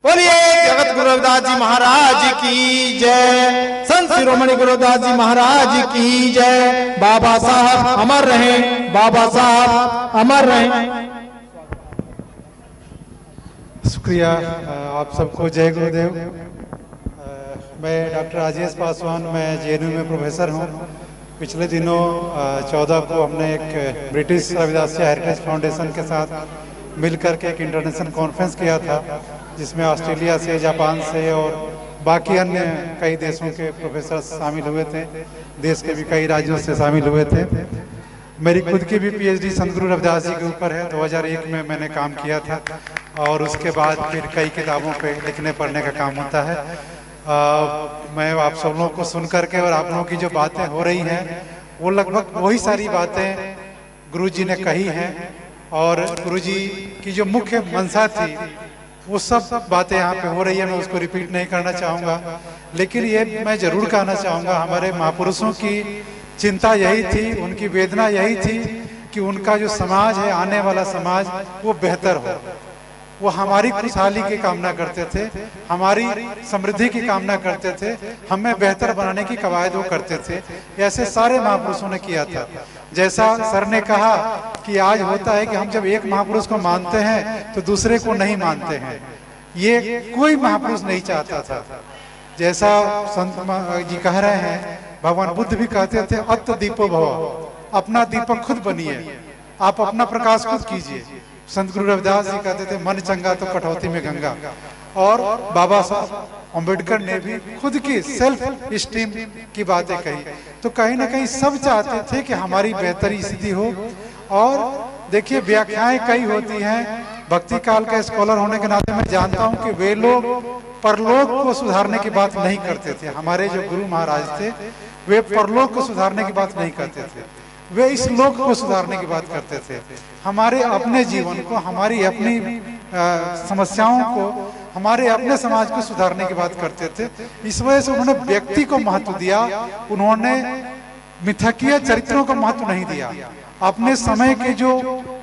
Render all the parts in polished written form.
बोलिए जगत गुरु रविदास जी महाराज की जय। संत शिरोमणि गुरु रविदास जी महाराज की जय। बाबा साहब अमर रहें, बाबा साहब अमर रहें। शुक्रिया आप सबको, जय गुरुदेव। मैं डॉक्टर राजेश पासवान, मैं जेएनयू में प्रोफेसर हूँ। पिछले दिनों 14 को हमने एक ब्रिटिश रविदास हेरिटेज फाउंडेशन के साथ मिलकर के एक इंटरनेशनल कॉन्फ्रेंस किया था, जिसमें ऑस्ट्रेलिया से, जापान से और बाकी अन्य कई देशों के प्रोफेसर शामिल हुए थे। देश के भी कई राज्यों से शामिल हुए थे। मेरी खुद की भी पीएचडी संत गुरु रविदास जी के ऊपर है। 2001 में मैंने काम किया था और उसके बाद फिर कई किताबों पे लिखने पढ़ने का काम होता है। मैं आप सब लोगों को सुन करके और आप लोगों की जो बातें हो रही हैं वो लगभग वही सारी बातें गुरु जी ने कही हैं, और गुरु जी की जो मुख्य मंशा थी वो सब बातें यहाँ पे हो रही है। मैं उसको रिपीट नहीं करना चाहूँगा, लेकिन ये मैं जरूर कहना चाहूँगा, हमारे महापुरुषों की चिंता यही थी, उनकी वेदना यही थी कि उनका जो समाज है, आने वाला समाज, वो बेहतर हो। वो हमारी खुशहाली की कामना करते थे, हमारी समृद्धि की कामना करते थे, हमें बेहतर बनाने की कवायद वो करते थे। ऐसे सारे महापुरुषों ने किया था। जैसा सर ने कहा कि आज होता है कि हम जब एक महापुरुष को मानते हैं तो दूसरे को नहीं मानते हैं, ये कोई महापुरुष नहीं चाहता था। जैसा संत जी कह रहे हैं, भगवान बुद्ध भी कहते थे, अत्त दीपो भव, अपना दीपक खुद बनिए, आप अपना प्रकाश खुद कीजिए। संत गुरु रविदास जी कहते थे, मन चंगा तो कटौती में गंगा। और बाबा साहब अम्बेडकर ने भी खुद की सेल्फ स्टीम की बातें कही। तो कहीं ना कहीं सब चाहते थे कि हमारी बेहतरी स्थिति हो। और देखिए, व्याख्याएं कई होती हैं। भक्ति काल का स्कॉलर होने के नाते मैं जानता हूं कि वे लोग परलोक को सुधारने की बात नहीं करते थे। हमारे जो गुरु महाराज थे वे परलोक को सुधारने की बात नहीं करते थे, वे इस लोक को सुधारने की बात करते थे। हमारे अपने जीवन को, हमारी अपनी समस्याओं को, हमारे अपने समाज को सुधारने की बात करते थे। इस वजह से उन्होंने व्यक्ति को महत्व दिया, उन्होंने मिथकीय चरित्रों को महत्व नहीं दिया। अपने समय के जो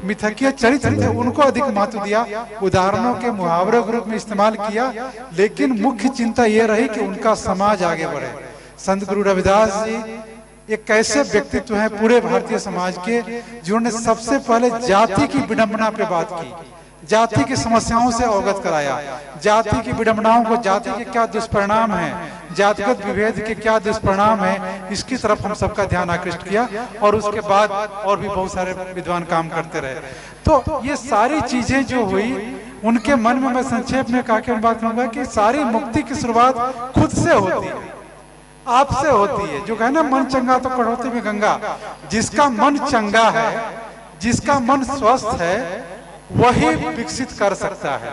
मिथकीय चरित्र थे उनको अधिक महत्व दिया, उदाहरणों के मुहावरों के रूप में इस्तेमाल किया, लेकिन मुख्य चिंता यह रही कि उनका समाज आगे बढ़े। संत गुरु रविदास जी एक ऐसे व्यक्तित्व हैं पूरे भारतीय समाज के, जिन्होंने सबसे पहले जाति की विडंबना पे बात की, जाति की समस्याओं से अवगत कराया, जाति की विडंबनाओं को, जाति के क्या दुष्परिणाम हैं, जातिगत विभेद के क्या दुष्परिणाम हैं, इसकी तरफ हम सबका ध्यान आकृष्ट किया। और उसके बाद और भी बहुत सारे विद्वान काम करते रहे। तो ये सारी चीजें जो हुई उनके मन में, मैं संक्षेप में कहा के बात करूंगा कि सारी मुक्ति की शुरुआत खुद से होती है, आपसे होती है। जो कहना मन चंगा तो कटौती में गंगा, जिसका मन चंगा है, जिसका मन स्वस्थ है, वही विकसित कर सकता है।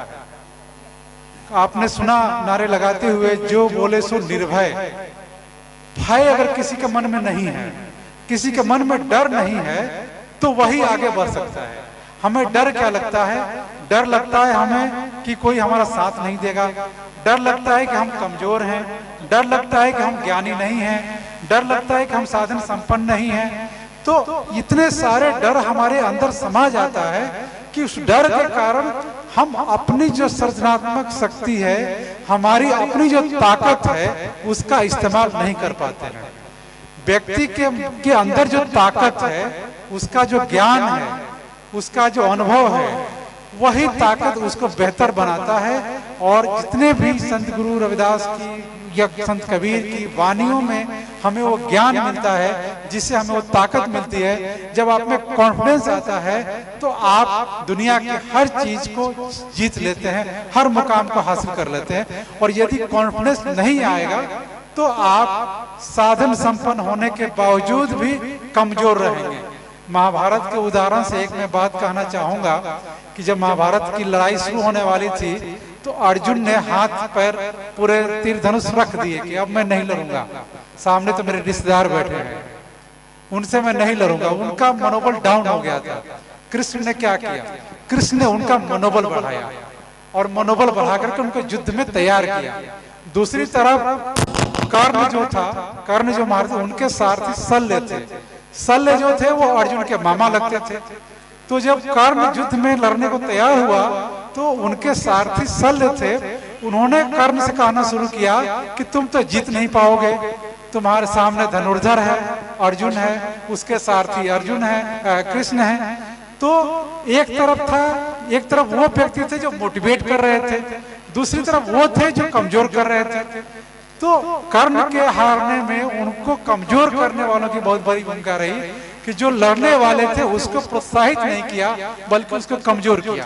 आपने सुना नारे लगाते हुए, जो बोले सो निर्भय। भय अगर किसी के मन में नहीं है, किसी के मन में डर नहीं है, तो वही आगे बढ़ सकता है। हमें डर क्या लगता है? डर लगता है हमें कि कोई हमारा साथ नहीं देगा, डर लगता है कि हम कमजोर हैं, डर लगता है कि हम ज्ञानी नहीं हैं, डर लगता है कि हम साधन संपन्न नहीं हैं। तो इतने सारे डर हमारे अंदर समा जाता है कि उस डर के कारण हम अपनी जो सृजनात्मक शक्ति है, हमारी अपनी जो ताकत है, उसका इस्तेमाल नहीं कर पाते हैं। व्यक्ति के अंदर जो ताकत है, उसका जो ज्ञान है, उसका जो अनुभव है, वही ताकत उसको बेहतर बनाता है। और जितने भी संत गुरु रविदास की या संत कबीर की वाणियों में हमें वो ज्ञान मिलता है, जिससे हमें वो ताकत मिलती है। जब आप में कॉन्फिडेंस आता है तो आप दुनिया की हर चीज को जीत लेते हैं, हर मुकाम को हासिल कर लेते हैं। और यदि कॉन्फिडेंस नहीं आएगा तो आप साधन संपन्न होने के बावजूद भी कमजोर रहेंगे। महाभारत के उदाहरण से एक मैं बात कहना चाहूंगा कि जब महाभारत की लड़ाई शुरू होने वाली थी तो अर्जुन ने हाथ पैर पूरे तीर धनुष रख दिए कि अब मैं नहीं लड़ूंगा, सामने तो मेरे रिश्तेदार बैठे हैं, उनसे मैं नहीं लड़ूंगा। उनका मनोबल डाउन हो गया था। कृष्ण ने क्या किया? कृष्ण ने उनका मनोबल बढ़ाया और मनोबल बढ़ा करके उनको युद्ध में तैयार किया। दूसरी तरफ कर्ण जो था, कर्ण जो मारते, उनके सारथी शल्य थे। शल्य जो थे वो अर्जुन के मामा लगते थे। तो जब कर्ण युद्ध में लड़ने को तैयार हुआ तो उनके सारथी शल्य थे, उन्होंने कर्ण से कहना शुरू किया कि तुम तो जीत नहीं पाओगे, तुम्हारे सामने धनुर्धर है, अर्जुन है, उसके सारथी अर्जुन है, कृष्ण है। तो एक तरफ वो व्यक्ति थे जो मोटिवेट कर रहे थे, दूसरी तरफ वो थे जो कमजोर कर रहे थे। तो कर्ण के हारने में उनको कमजोर करने वालों की बहुत बड़ी भूमिका रही कि जो लड़ने वाले थे उसको प्रोत्साहित नहीं किया बल्कि उसको कमजोर किया।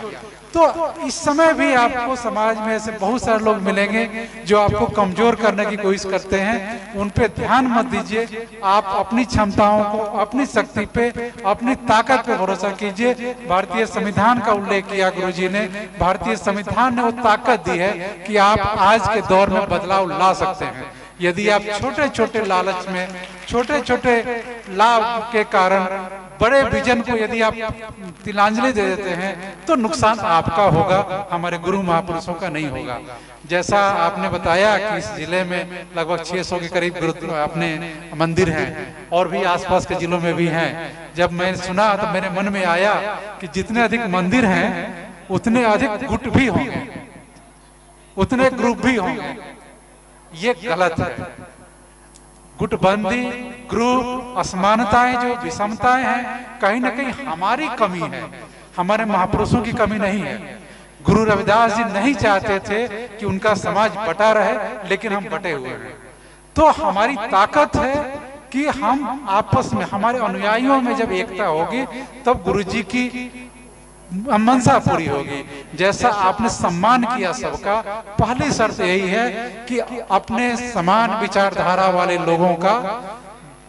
तो इस समय भी आपको समाज में ऐसे बहुत सारे लोग मिलेंगे जो आपको कमजोर करने की कोशिश करते हैं। उन पे ध्यान मत दीजिए, आप अपनी क्षमताओं को, अपनी शक्ति पे, अपनी ताकत पे भरोसा कीजिए। भारतीय संविधान का उल्लेख किया गुरुजी ने, भारतीय संविधान ने वो ताकत दी है कि आप आज के दौर में बदलाव ला सकते हैं। यदि आप छोटे छोटे लालच में, छोटे छोटे लाभ के कारण बड़े विजन को यदि आप तिलांजलि दे देते हैं तो नुकसान आपका होगा, हमारे गुरु महापुरुषों का नहीं होगा। जैसा आपने बताया कि इस जिले में लगभग 600 के करीब गुरु अपने मंदिर हैं और भी आसपास के जिलों में भी हैं। जब मैंने सुना तो मेरे मन में आया कि जितने अधिक मंदिर हैं उतने अधिक गुट भी होंगे, उतने ग्रुप भी होंगे। ये गलत है। गुटबंदी, ग्रुप, असमानताएं, जो विषमताएं हैं, कहीं ना कहीं हमारी कमी है, हमारे महापुरुषों की कमी नहीं है। गुरु रविदास जी नहीं चाहते थे कि उनका समाज बटा रहे, लेकिन हम बटे हुए हैं। तो हमारी ताकत है कि हम आपस में, हमारे अनुयायियों में जब एकता होगी तब गुरु जी की मंशा पूरी होगी। जैसा आपने सम्मान किया सबका, पहली शर्त यही है कि अपने समान विचारधारा वाले लोगों का,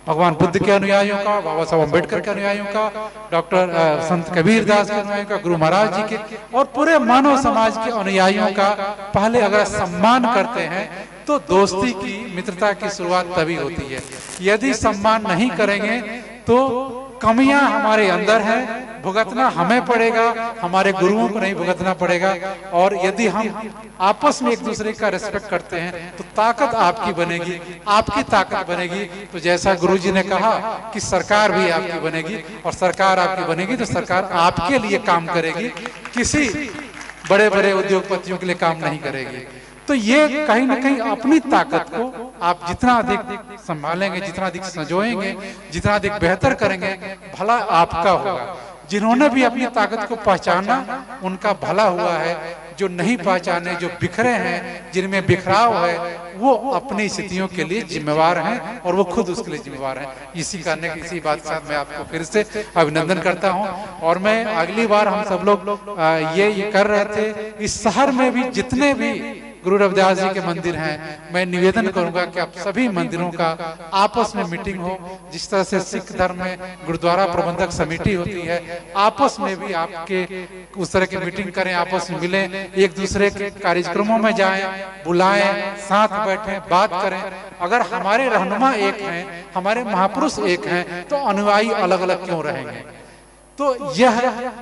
भगवान बुद्ध के अनुयायियों का, बाबा साहब अम्बेडकर के अनुयायियों का, डॉक्टर संत कबीर दास के अनुयायियों का, गुरु महाराज जी के और पूरे मानव समाज के अनुयायियों का पहले अगर सम्मान करते हैं तो दोस्ती की, मित्रता की शुरुआत तभी होती है। यदि सम्मान नहीं करेंगे तो कमियां हमारे अंदर है, भुगतना हमें पड़ेगा, हमारे गुरुओं को नहीं भुगतना पड़ेगा। और यदि हम आपस में एक दूसरे का रिस्पेक्ट करते हैं तो ताकत आपकी बनेगी, आपकी ताकत बनेगी। तो जैसा गुरुजी ने कहा कि सरकार भी आपकी बनेगी, और सरकार आपकी बनेगी तो सरकार आपके लिए काम करेगी, किसी बड़े बड़े उद्योगपतियों के लिए काम नहीं करेगी। तो ये कहीं ना कहीं अपनी ताकत को आप जितना अधिक संभालेंगे, जितना अधिक संजोएंगे, जितना अधिक बेहतर करेंगे, भला आपका होगा। जिन्होंने भी अपनी ताकत को पहचाना उनका भला हुआ है। जो नहीं पहचाने, जो बिखरे हैं, जिनमें बिखराव है, वो अपनी स्थितियों के लिए जिम्मेवार हैं और वो खुद उसके लिए जिम्मेवार हैं। इसी बात के साथ मैं आपको फिर से अभिनंदन करता हूं। और मैं अगली बार हम सब लोग ये कर रहे थे, इस शहर में भी जितने भी गुरु रविदास जी के मंदिर हैं, मैं निवेदन करूंगा कि आप सभी मंदिरों का आपस में मीटिंग हो। जिस तरह से सिख धर्म में गुरुद्वारा प्रबंधक समिति होती है, आपस में भी आपके उस तरह की मीटिंग करें, आपस में मिलें, एक दूसरे के कार्यक्रमों में जाएं, बुलाएं, साथ बैठें, बात करें। अगर हमारे रहनुमा एक हैं, हमारे महापुरुष एक हैं, तो अनुयायी अलग अलग क्यों रहेंगे? तो यह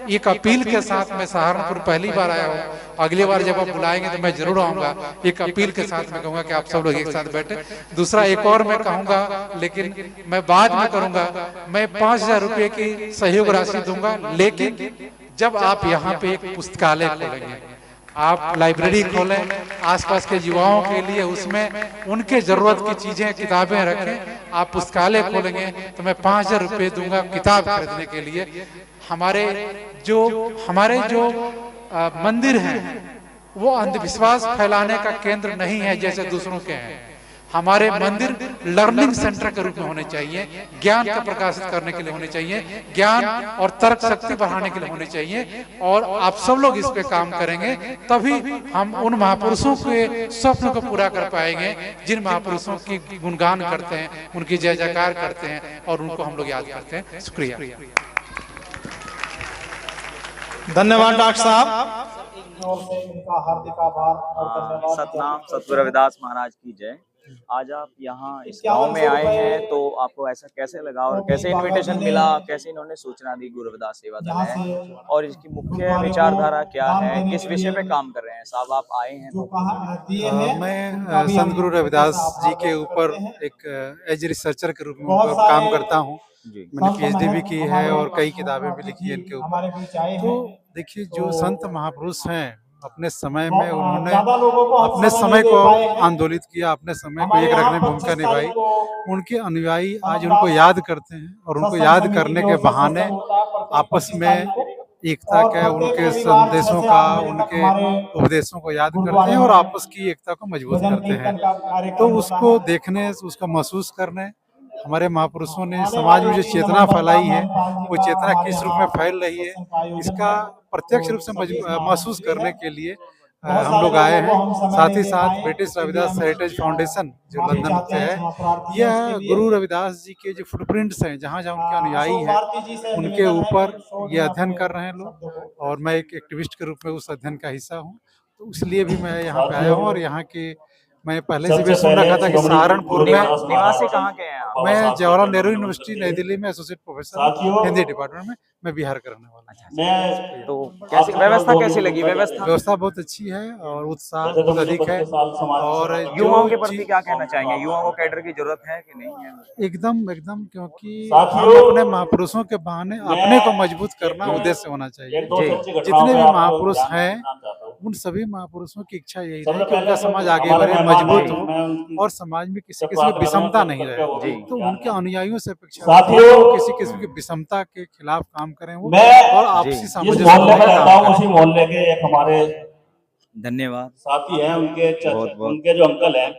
एक अपील के साथ मैं सहारनपुर पहली बार आया हूँ, अगली बार जब आप बुलाएंगे तो मैं जरूर आऊंगा। एक अपील के साथ मैं कहूंगा कि आप सब लोग एक साथ बैठे। दूसरा एक और मैं कहूंगा, लेकिन मैं बाद में करूंगा, मैं 5,000 रुपये की सहयोग राशि दूंगा, लेकिन जब आप यहाँ पे एक पुस्तकालय खोलेंगे, आप लाइब्रेरी खोलें, आसपास के युवाओं के लिए उसमें उनके जरूरत की चीजें, किताबें रखें। आप पुस्तकालय खोलेंगे तो मैं 5,000 रुपये दूंगा किताब खरीदने के लिए। हमारे जो मंदिर हैं वो अंधविश्वास फैलाने का केंद्र नहीं है जैसे दूसरों के हैं। हमारे मंदिर लर्निंग सेंटर के रूप में होने चाहिए, ज्ञान का प्रकाशित करने के लिए होने चाहिए, ज्ञान और तर्क शक्ति बढ़ाने के लिए होने चाहिए। और आप सब लोग इस पे काम करेंगे तभी हम उन महापुरुषों के स्वप्न को पूरा कर पाएंगे जिन महापुरुषों की गुणगान करते हैं, उनकी जय जयकार करते हैं और उनको हम लोग याद करते हैं। शुक्रिया। धन्यवाद डॉक्टर साहब। और से इनका हार्दिक आभार और धन्यवाद। सतनाम सतगुरु रविदास महाराज की जय। आज आप यहाँ इस गांव में आए हैं तो आपको ऐसा कैसे लगा और कैसे इनविटेशन मिला, कैसे इन्होंने सूचना दी गुरु रविदास सेवादल और इसकी मुख्य विचारधारा क्या है, किस विषय पे काम कर रहे हैं? साहब आप आए हैं तो मैं संत गुरु रविदास जी के ऊपर एक एज रिसर्चर के रूप में काम करता हूँ। मैंने PhD भी की है और कई किताबें भी लिखी है इनके ऊपर। तो देखिए, जो संत महापुरुष हैं अपने समय में उन्होंने ज्यादा लोगों को हम अपने समय समय नहीं को दे पाए हैं। आंदोलित किया, अपने समय को हमारे एक यहाँ रखने में भूमिका 25 निभाई। तारीख को उनके अनुयायी आज हम उनको रात याद करते हैं और उनको सत्संग याद समिति करने की के ओर से बहाने सत्संग होता है प्रत्येक आपस 25 में तारीख को। एकता और के प्रत्येक उनके रविवार 6 संदेशों से का 8 बजे तक उनके हमारे उपदेशों को याद करते गुरुद्वारे हैं और में आपस की एकता को मजबूत भजन करते हैं। कीर्तन का तो कार्यक्रम होता उसको है। देखने, उसको महसूस करने हमारे महापुरुषों ने आने समाज में वाले जो 3 चेतना नवंबर फैलाई को है, महंत जी वो का चेतना हमारे किस रूप यहाँ में फैल रही है, सत्संग का आयोजन इसका है। प्रत्यक्ष तो रूप से सभी महसूस महामंत्री करने हैं। के लिए बहुत हम सारे लोग आए लोगों को हैं। हम समय साथ नहीं ही दे साथ पाए, ब्रिटिश इसके लिए रविदास हम हेरिटेज फाउंडेशन जो माफी लंदन चाहते से हैं, है, क्षमा प्रार्थी हैं यह उसके लिए। गुरु रविदास जी के जो फुटप्रिंट्स हैं, जहाँ जहाँ उनके अनुयायी अशोक हैं, भारती जी से उनके निवेदन है ऊपर कि छोड़ ये दें अध्ययन अपने कर रहे हैं लोग, शब्दों को। और मैं एक एक्टिविस्ट के रूप में उस अध्ययन का हिस्सा हूँ। तो इसलिए भी मैं यहाँ पे आया साथियों, हूँ। और यहाँ के मैं पहले से भी सबसे सुन पहले रखा था कि शिरोमणि सहारनपुर में निवासी कहाँ के हैं आप? मैं जवाहरलाल नेहरू यूनिवर्सिटी नई दिल्ली में एसोसिएट प्रोफेसर हूँ साथियों, हिंदी डिपार्टमेंट में। मैं बिहार का रहने वाला हूँ। मैं तो कैसी व्यवस्था कैसी लगी? व्यवस्था बहुत अच्छी है और उत्साह वैसे तो बहुत मुझे अधिक है। 25 साल समाज और सेवा की युवाओं के जो प्रति क्या कहना चाहेंगे? युवाओं को कैडर की जरूरत है कि नहीं है? एकदम एकदम, क्योंकि साथियों, हम अपने महापुरुषों के बहाने अपने को मजबूत करना उद्देश्य होना चाहिए। एक दो जी। सच्ची घटनाओं जितने पे भी आपको महापुरुष ध्यान हैं, देना चाहता हूं। उन सभी महापुरुषों की इच्छा यही सबसे रही कि उनका पहले समाज जो आगे हमारे बढ़े, मेहमान मजबूत हैं, हो मैं उनकी और समाज में किसी जब किस्म की प्रार्थना विषमता करूंगा, नहीं सबके वो रहे। भी तो ध्यान उनके दें। अनुयायियों से अपेक्षा साथियों, होती है कि किसी किस्म की विषमता के खिलाफ काम करें वो, मैं और आपसी जिस सामंजस्य मोहल्ले में बनाकर रहता काम हूँ करें। उसी मोहल्ले के एक हमारे धन्यवाद। साथी हैं, उनके बहुत बहुत उनके जो अंकल हैं